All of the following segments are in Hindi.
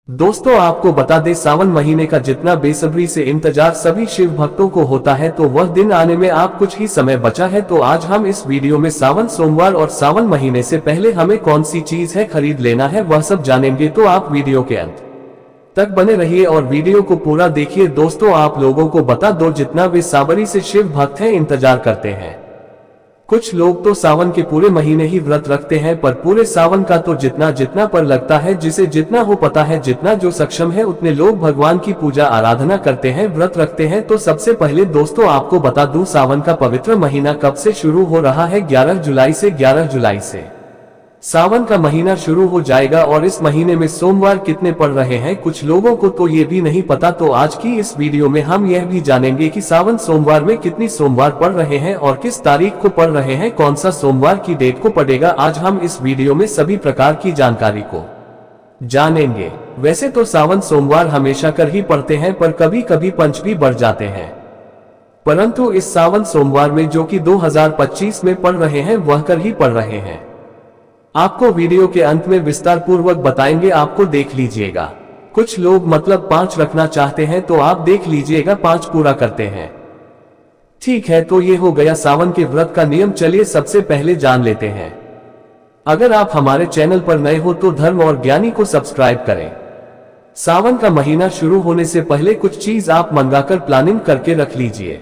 दोस्तों आपको बता दें सावन महीने का जितना बेसब्री से इंतजार सभी शिव भक्तों को होता है तो वह दिन आने में आप कुछ ही समय बचा है। तो आज हम इस वीडियो में सावन सोमवार और सावन महीने से पहले हमें कौन सी चीज है खरीद लेना है वह सब जानेंगे। तो आप वीडियो के अंत तक बने रहिए और वीडियो को पूरा देखिए। दोस्तों आप लोगों को बता दो जितना बेसब्री से शिव भक्त हैं इंतजार करते हैं। कुछ लोग तो सावन के पूरे महीने ही व्रत रखते हैं पर पूरे सावन का तो जितना जितना पर लगता है जिसे जितना हो पता है जितना जो सक्षम है उतने लोग भगवान की पूजा आराधना करते हैं व्रत रखते हैं। तो सबसे पहले दोस्तों आपको बता दूं सावन का पवित्र महीना कब से शुरू हो रहा है। 11 जुलाई से 11 जुलाई से सावन का महीना शुरू हो जाएगा और इस महीने में सोमवार कितने पड़ रहे हैं कुछ लोगों को तो ये भी नहीं पता। तो आज की इस वीडियो में हम यह भी जानेंगे कि सावन सोमवार में कितनी सोमवार पड़ रहे हैं और किस तारीख को पड़ रहे हैं, कौन सा सोमवार की डेट को पड़ेगा। आज हम इस वीडियो में सभी प्रकार की जानकारी को जानेंगे। वैसे तो सावन सोमवार हमेशा कर ही पड़ते हैं पर कभी कभी पंच भी बढ़ जाते हैं, परंतु इस सावन सोमवार में जो कि 2025 में पड़ रहे हैं वह कर ही पड़ रहे हैं। आपको वीडियो के अंत में विस्तार पूर्वक बताएंगे, आपको देख लीजिएगा। कुछ लोग मतलब 5 रखना चाहते हैं तो आप देख लीजिएगा 5 पूरा करते हैं। ठीक है, तो ये हो गया सावन के व्रत का नियम। चलिए सबसे पहले जान लेते हैं। अगर आप हमारे चैनल पर नए हो तो धर्म और ज्ञानी को सब्सक्राइब करें। सावन का महीना शुरू होने से पहले कुछ चीज आप मंगाकर प्लानिंग करके रख लीजिए।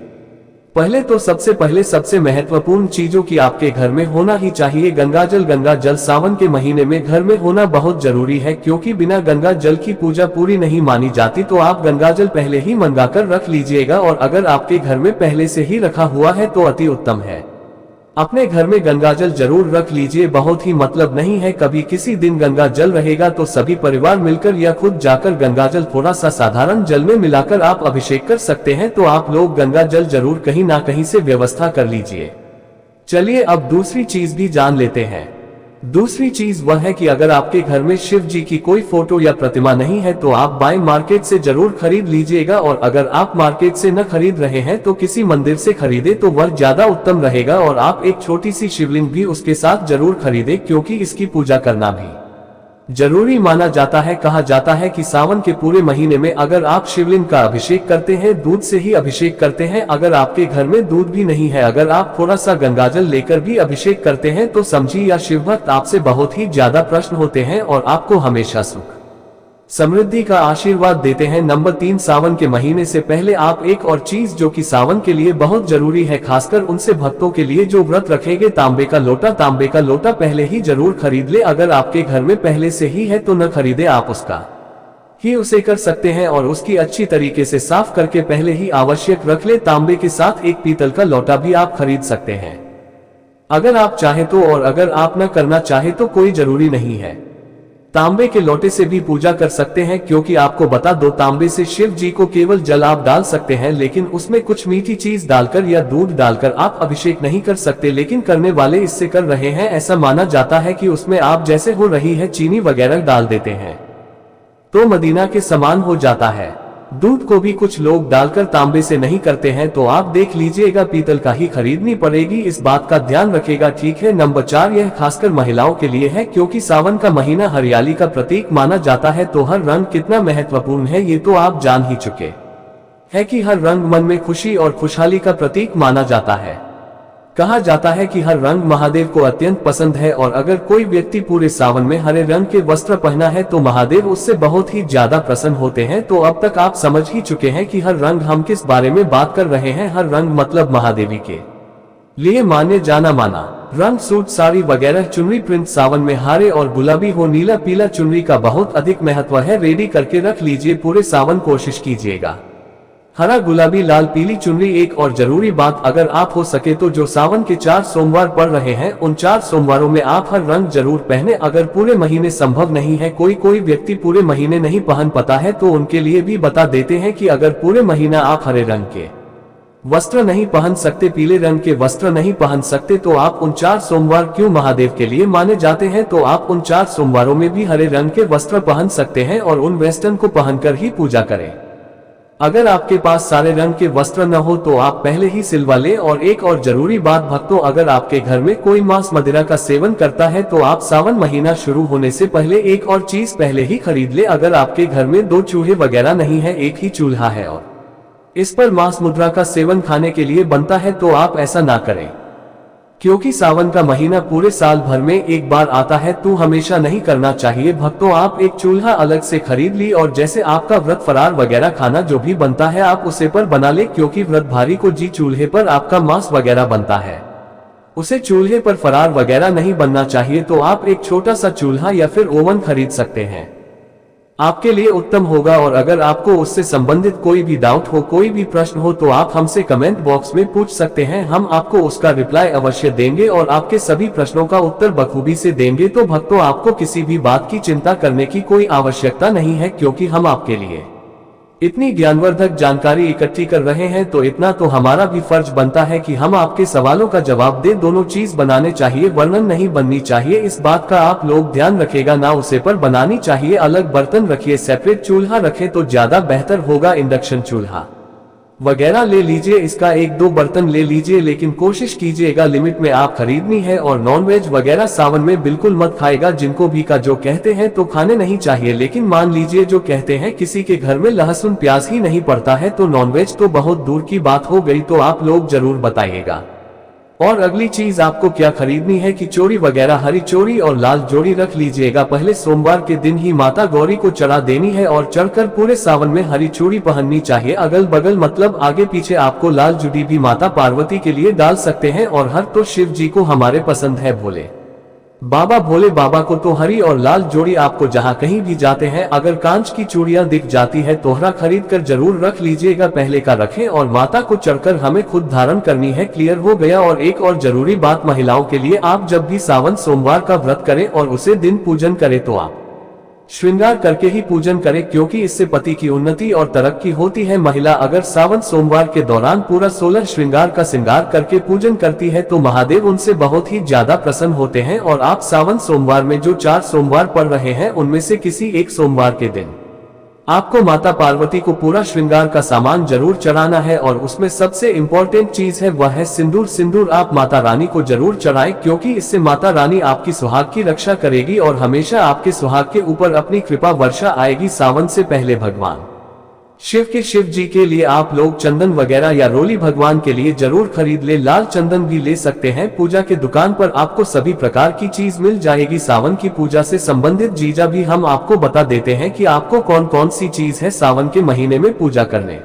पहले तो सबसे महत्वपूर्ण चीजों की आपके घर में होना ही चाहिए गंगाजल। गंगाजल सावन के महीने में घर में होना बहुत जरूरी है क्योंकि बिना गंगा जल की पूजा पूरी नहीं मानी जाती। तो आप गंगाजल पहले ही मंगाकर रख लीजिएगा और अगर आपके घर में पहले से ही रखा हुआ है तो अति उत्तम है। अपने घर में गंगाजल जरूर रख लीजिए। बहुत ही मतलब नहीं है कभी किसी दिन गंगा जल रहेगा तो सभी परिवार मिलकर या खुद जाकर गंगाजल थोड़ा सा साधारण जल में मिलाकर आप अभिषेक कर सकते हैं। तो आप लोग गंगा जल जरूर कहीं ना कहीं से व्यवस्था कर लीजिए। चलिए अब दूसरी चीज भी जान लेते हैं। दूसरी चीज वह है कि अगर आपके घर में शिव जी की कोई फोटो या प्रतिमा नहीं है तो आप बाय मार्केट से जरूर खरीद लीजिएगा और अगर आप मार्केट से न खरीद रहे हैं तो किसी मंदिर से खरीदे तो वह ज्यादा उत्तम रहेगा। और आप एक छोटी सी शिवलिंग भी उसके साथ जरूर खरीदे क्योंकि इसकी पूजा करना भी जरूरी माना जाता है। कहा जाता है कि सावन के पूरे महीने में अगर आप शिवलिंग का अभिषेक करते हैं दूध से ही अभिषेक करते हैं। अगर आपके घर में दूध भी नहीं है, अगर आप थोड़ा सा गंगाजल लेकर भी अभिषेक करते हैं तो समझिए या शिव भक्त आपसे बहुत ही ज्यादा प्रसन्न होते हैं और आपको हमेशा सुख समृद्धि का आशीर्वाद देते हैं। नंबर 3, सावन के महीने से पहले आप एक और चीज जो कि सावन के लिए बहुत जरूरी है खासकर उनसे भक्तों के लिए जो व्रत रखेंगे, तांबे का लोटा। तांबे का लोटा पहले ही जरूर खरीद ले। अगर आपके घर में पहले से ही है तो न खरीदे, आप उसका ही उसे कर सकते हैं और उसकी अच्छी तरीके से साफ करके पहले ही आवश्यक रख ले। तांबे के साथ एक पीतल का लोटा भी आप खरीद सकते हैं अगर आप चाहे तो, और अगर आप न करना चाहे तो कोई जरूरी नहीं है। तांबे के लोटे से भी पूजा कर सकते हैं क्योंकि आपको बता दो तांबे से शिव जी को केवल जल आप डाल सकते हैं लेकिन उसमें कुछ मीठी चीज डालकर या दूध डालकर आप अभिषेक नहीं कर सकते। लेकिन करने वाले इससे कर रहे हैं। ऐसा माना जाता है कि उसमें आप जैसे हो रही है चीनी वगैरह डाल देते हैं तो मदीना के समान हो जाता है। दूध को भी कुछ लोग डालकर तांबे से नहीं करते हैं तो आप देख लीजिएगा पीतल का ही खरीदनी पड़ेगी, इस बात का ध्यान रखेगा। ठीक है। नंबर 4, यह खासकर महिलाओं के लिए है क्योंकि सावन का महीना हरियाली का प्रतीक माना जाता है। तो हर रंग कितना महत्वपूर्ण है ये तो आप जान ही चुके हैं कि हर रंग मन में खुशी और खुशहाली का प्रतीक माना जाता है। कहा जाता है कि हर रंग महादेव को अत्यंत पसंद है और अगर कोई व्यक्ति पूरे सावन में हरे रंग के वस्त्र पहना है तो महादेव उससे बहुत ही ज्यादा प्रसन्न होते हैं। तो अब तक आप समझ ही चुके हैं कि हर रंग हम किस बारे में बात कर रहे हैं। हर रंग मतलब महादेवी के लिए माने जाना माना रंग, सूट, साड़ी वगैरह, चुनरी, प्रिंट सावन में हरे और गुलाबी हो, नीला पीला चुनरी का बहुत अधिक महत्व है। रेडी करके रख लीजिए पूरे सावन, कोशिश कीजिएगा हरा, गुलाबी, लाल, पीली चुनरी। एक और जरूरी बात, अगर आप हो सके तो जो सावन के 4 सोमवार पड़ रहे हैं उन 4 सोमवारों में आप हर रंग जरूर पहने। अगर पूरे महीने संभव नहीं है, कोई व्यक्ति पूरे महीने नहीं पहन पाता है तो उनके लिए भी बता देते हैं कि अगर पूरे महीना आप हरे रंग के वस्त्र नहीं पहन सकते, पीले रंग के वस्त्र नहीं पहन सकते तो आप उन 4 सोमवार क्यों महादेव के लिए माने जाते हैं तो आप उन 4 सोमवारों में भी हरे रंग के वस्त्र पहन सकते हैं और उन वेस्टर्न को पहनकर ही पूजा करें। अगर आपके पास सारे रंग के वस्त्र न हो तो आप पहले ही सिलवा लें। और एक और जरूरी बात भक्तों, अगर आपके घर में कोई मांस मदिरा का सेवन करता है तो आप सावन महीना शुरू होने से पहले एक और चीज पहले ही खरीद ले। अगर आपके घर में 2 चूल्हे वगैरह नहीं है, एक ही चूल्हा है और इस पर मांस मुद्रा का सेवन खाने के लिए बनता है, तो आप ऐसा ना करें, क्योंकि सावन का महीना पूरे साल भर में एक बार आता है, तो हमेशा नहीं करना चाहिए। भक्तों, आप एक चूल्हा अलग से खरीद ली और जैसे आपका व्रत फरार वगैरह खाना जो भी बनता है आप उसे पर बना ले, क्योंकि व्रत भारी को जी चूल्हे पर आपका मांस वगैरह बनता है, उसे चूल्हे पर फरार वगैरह नहीं बनना चाहिए। तो आप एक छोटा सा चूल्हा या फिर ओवन खरीद सकते हैं, आपके लिए उत्तम होगा। और अगर आपको उससे संबंधित कोई भी डाउट हो, कोई भी प्रश्न हो, तो आप हमसे कमेंट बॉक्स में पूछ सकते हैं, हम आपको उसका रिप्लाई अवश्य देंगे और आपके सभी प्रश्नों का उत्तर बखूबी से देंगे। तो भक्तों, आपको किसी भी बात की चिंता करने की कोई आवश्यकता नहीं है, क्योंकि हम आपके लिए इतनी ज्ञानवर्धक जानकारी इकट्ठी कर रहे हैं, तो इतना तो हमारा भी फर्ज बनता है कि हम आपके सवालों का जवाब दे। दोनों चीज बनाने चाहिए, वर्णन नहीं बननी चाहिए, इस बात का आप लोग ध्यान रखेगा ना। उसे पर बनानी चाहिए, अलग बर्तन रखिए, सेपरेट चूल्हा रखें तो ज्यादा बेहतर होगा। इंडक्शन चूल्हा वगैरह ले लीजिए, इसका 1-2 बर्तन ले लीजिए, लेकिन कोशिश कीजिएगा लिमिट में आप खरीदनी है। और नॉनवेज वगैरह सावन में बिल्कुल मत खाएगा। जिनको भी का जो कहते हैं तो खाने नहीं चाहिए, लेकिन मान लीजिए जो कहते हैं किसी के घर में लहसुन प्याज ही नहीं पड़ता है, तो नॉनवेज तो बहुत दूर की बात हो गई। तो आप लोग जरूर बताइएगा। और अगली चीज आपको क्या खरीदनी है कि चोरी वगैरह, हरी चोरी और लाल जोड़ी रख लीजिएगा। पहले सोमवार के दिन ही माता गौरी को चढ़ा देनी है और चढ़कर पूरे सावन में हरी चूड़ी पहननी चाहिए। अगल बगल मतलब आगे पीछे आपको लाल जुड़ी भी माता पार्वती के लिए डाल सकते हैं। और हर तो शिव जी को हमारे पसंद है, भोले बाबा को तो हरी और लाल जोड़ी आपको जहां कहीं भी जाते हैं अगर कांच की चूड़ियां दिख जाती है, तोहरा खरीद कर जरूर रख लीजिएगा। पहले का रखें और माता को चढ़कर हमें खुद धारण करनी है। क्लियर हो गया। और एक और जरूरी बात महिलाओं के लिए, आप जब भी सावन सोमवार का व्रत करें और उसे दिन पूजन करें तो आप श्रृंगार करके ही पूजन करें, क्योंकि इससे पति की उन्नति और तरक्की होती है। महिला अगर सावन सोमवार के दौरान पूरा 16 श्रृंगार का श्रृंगार करके पूजन करती है तो महादेव उनसे बहुत ही ज्यादा प्रसन्न होते हैं। और आप सावन सोमवार में जो 4 सोमवार पड़ रहे हैं उनमें से किसी एक सोमवार के दिन आपको माता पार्वती को पूरा श्रृंगार का सामान जरूर चढ़ाना है। और उसमें सबसे इम्पोर्टेंट चीज है वह है सिंदूर। सिंदूर आप माता रानी को जरूर चढ़ाएं, क्योंकि इससे माता रानी आपकी सुहाग की रक्षा करेगी और हमेशा आपके सुहाग के ऊपर अपनी कृपा वर्षा आएगी। सावन से पहले भगवान शिव जी के लिए आप लोग चंदन वगैरह या रोली भगवान के लिए जरूर खरीद ले। लाल चंदन भी ले सकते हैं। पूजा के दुकान पर आपको सभी प्रकार की चीज मिल जाएगी। सावन की पूजा से संबंधित जीजा भी हम आपको बता देते हैं कि आपको कौन कौन सी चीज है सावन के महीने में पूजा करने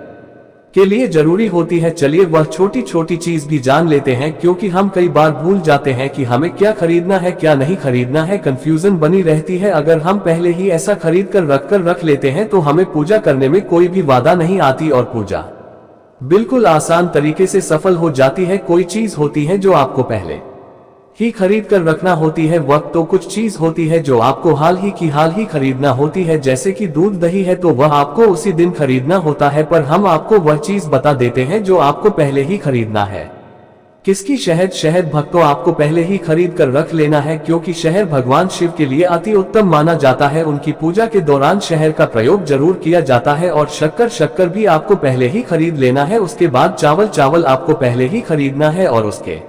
के लिए जरूरी होती है। चलिए वह छोटी छोटी चीज भी जान लेते हैं, क्योंकि हम कई बार भूल जाते हैं कि हमें क्या खरीदना है क्या नहीं खरीदना है, कंफ्यूजन बनी रहती है। अगर हम पहले ही ऐसा खरीद कर रख लेते हैं तो हमें पूजा करने में कोई भी बाधा नहीं आती और पूजा बिल्कुल आसान तरीके से सफल हो जाती है। कोई चीज होती है जो आपको पहले ही खरीद कर रखना होती है, वक्त तो कुछ चीज होती है जो आपको हाल ही खरीदना होती है। जैसे कि दूध दही है तो वह आपको उसी दिन खरीदना होता है, पर हम आपको वह चीज बता देते हैं जो आपको पहले ही खरीदना है। किसकी? शहद भक्तों आपको पहले ही खरीद कर रख लेना है, क्योंकि शहद भगवान शिव के लिए अति उत्तम माना जाता है। उनकी पूजा के दौरान शहद का प्रयोग जरूर किया जाता है। और शक्कर भी आपको पहले ही खरीद लेना है। उसके बाद चावल आपको पहले ही खरीदना है। और उसके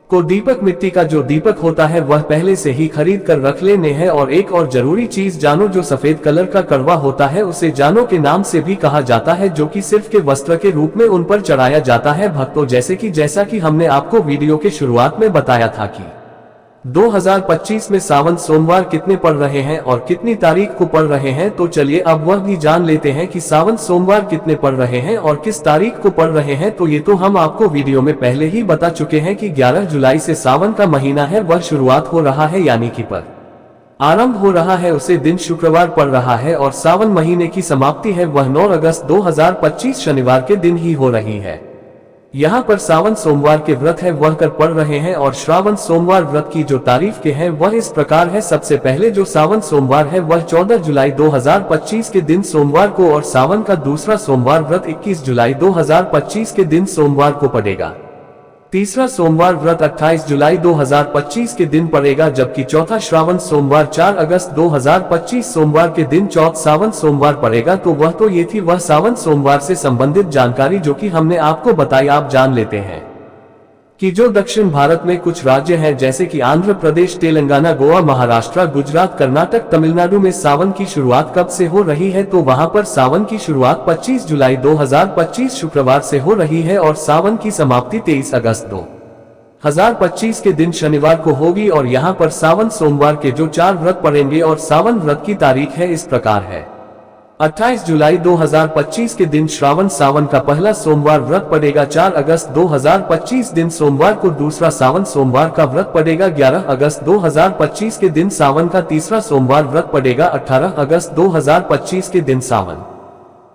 को दीपक, मिट्टी का जो दीपक होता है वह पहले से ही खरीद कर रख लेने हैं। और एक और जरूरी चीज, जानो जो सफेद कलर का कड़वा होता है उसे जानो के नाम से भी कहा जाता है, जो कि सिर्फ के वस्त्र के रूप में उन पर चढ़ाया जाता है। भक्तों जैसा कि हमने आपको वीडियो के शुरुआत में बताया था कि 2025 में सावन सोमवार कितने पड़ रहे हैं और कितनी तारीख को पड़ रहे हैं, तो चलिए अब वह भी जान लेते हैं कि सावन सोमवार कितने पड़ रहे हैं और किस तारीख को पड़ रहे हैं। तो ये तो हम आपको वीडियो में पहले ही बता चुके हैं कि 11 जुलाई से सावन का महीना है वह शुरुआत हो रहा है, यानी कि पर आरंभ हो रहा है, उसे दिन शुक्रवार पड़ रहा है। और सावन महीने की समाप्ति है वह 9 अगस्त 2025 शनिवार के दिन ही हो रही है। यहाँ पर सावन सोमवार के व्रत है वह कर पड़ रहे हैं। और श्रावण सोमवार व्रत की जो तारीफ के हैं वह इस प्रकार है। सबसे पहले जो सावन सोमवार है वह 14 जुलाई 2025 के दिन सोमवार को, और सावन का दूसरा सोमवार व्रत 21 जुलाई 2025 के दिन सोमवार को पड़ेगा। तीसरा सोमवार व्रत 28 जुलाई 2025 के दिन पड़ेगा, जबकि चौथा श्रावण सोमवार 4 अगस्त 2025 सोमवार के दिन चौथ सावन सोमवार पड़ेगा। तो ये थी वह सावन सोमवार से संबंधित जानकारी जो कि हमने आपको बताई। आप जान लेते हैं कि जो दक्षिण भारत में कुछ राज्य हैं जैसे कि आंध्र प्रदेश, तेलंगाना, गोवा, महाराष्ट्र, गुजरात, कर्नाटक, तमिलनाडु में सावन की शुरुआत कब से हो रही है, तो वहां पर सावन की शुरुआत 25 जुलाई 2025 शुक्रवार से हो रही है और सावन की समाप्ति 23 अगस्त 2025 के दिन शनिवार को होगी। और यहां पर सावन सोमवार के जो 4 व्रत पड़ेंगे और सावन व्रत की तारीख है इस प्रकार है। 28 जुलाई 2025 के दिन श्रावण सावन का पहला सोमवार व्रत पड़ेगा। 4 अगस्त 2025 दिन सोमवार को दूसरा सावन सोमवार का व्रत पड़ेगा। 11 अगस्त 2025 के दिन सावन का तीसरा सोमवार व्रत पड़ेगा। 18 अगस्त 2025 के दिन सावन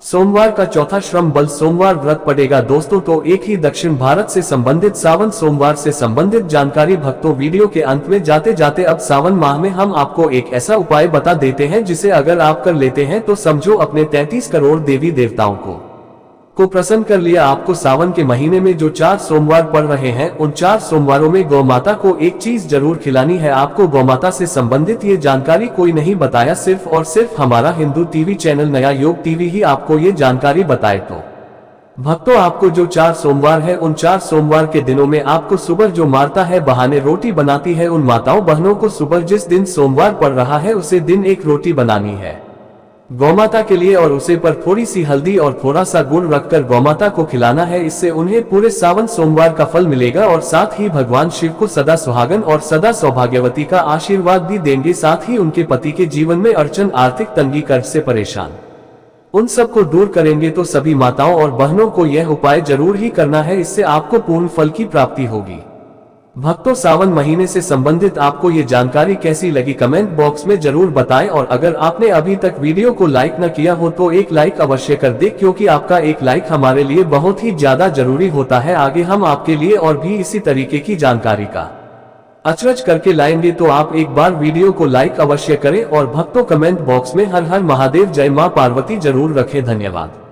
सोमवार का चौथा श्रम बल सोमवार व्रत पड़ेगा। दोस्तों, तो एक ही दक्षिण भारत से संबंधित सावन सोमवार से संबंधित जानकारी भक्तों, वीडियो के अंत में जाते जाते अब सावन माह में हम आपको एक ऐसा उपाय बता देते हैं जिसे अगर आप कर लेते हैं तो समझो अपने 33 करोड़ देवी देवताओं को प्रसन्न कर लिया। आपको सावन के महीने में जो 4 सोमवार पड़ रहे हैं उन 4 सोमवारों में गौ माता को एक चीज जरूर खिलानी है। आपको गौ माता से संबंधित ये जानकारी कोई नहीं बताया, सिर्फ और सिर्फ हमारा हिंदू टीवी चैनल नया योग टीवी ही आपको ये जानकारी बताए। तो भक्तों, आपको जो 4 सोमवार है उन 4 सोमवार के दिनों में आपको सुबह जो माता है बहाने रोटी बनाती है, उन माताओं बहनों को सुबह जिस दिन सोमवार पड़ रहा है उसे दिन एक रोटी बनानी है गौमाता के लिए और उसे पर थोड़ी सी हल्दी और थोड़ा सा गुड़ रखकर गौमाता को खिलाना है। इससे उन्हें पूरे सावन सोमवार का फल मिलेगा और साथ ही भगवान शिव को सदा सुहागन और सदा सौभाग्यवती का आशीर्वाद भी देंगे। साथ ही उनके पति के जीवन में अड़चन, आर्थिक तंगी, कर्ज से परेशान उन सब को दूर करेंगे। तो सभी माताओं और बहनों को यह उपाय जरूर ही करना है, इससे आपको पूर्ण फल की प्राप्ति होगी। भक्तों, सावन महीने से संबंधित आपको ये जानकारी कैसी लगी कमेंट बॉक्स में जरूर बताएं और अगर आपने अभी तक वीडियो को लाइक न किया हो तो एक लाइक अवश्य कर दे, क्योंकि आपका एक लाइक हमारे लिए बहुत ही ज्यादा जरूरी होता है। आगे हम आपके लिए और भी इसी तरीके की जानकारी का अचरज करके लाएंगे, तो आप एक बार वीडियो को लाइक अवश्य करें और भक्तों कमेंट बॉक्स में हर हर महादेव, जय मां पार्वती जरूर रखें। धन्यवाद।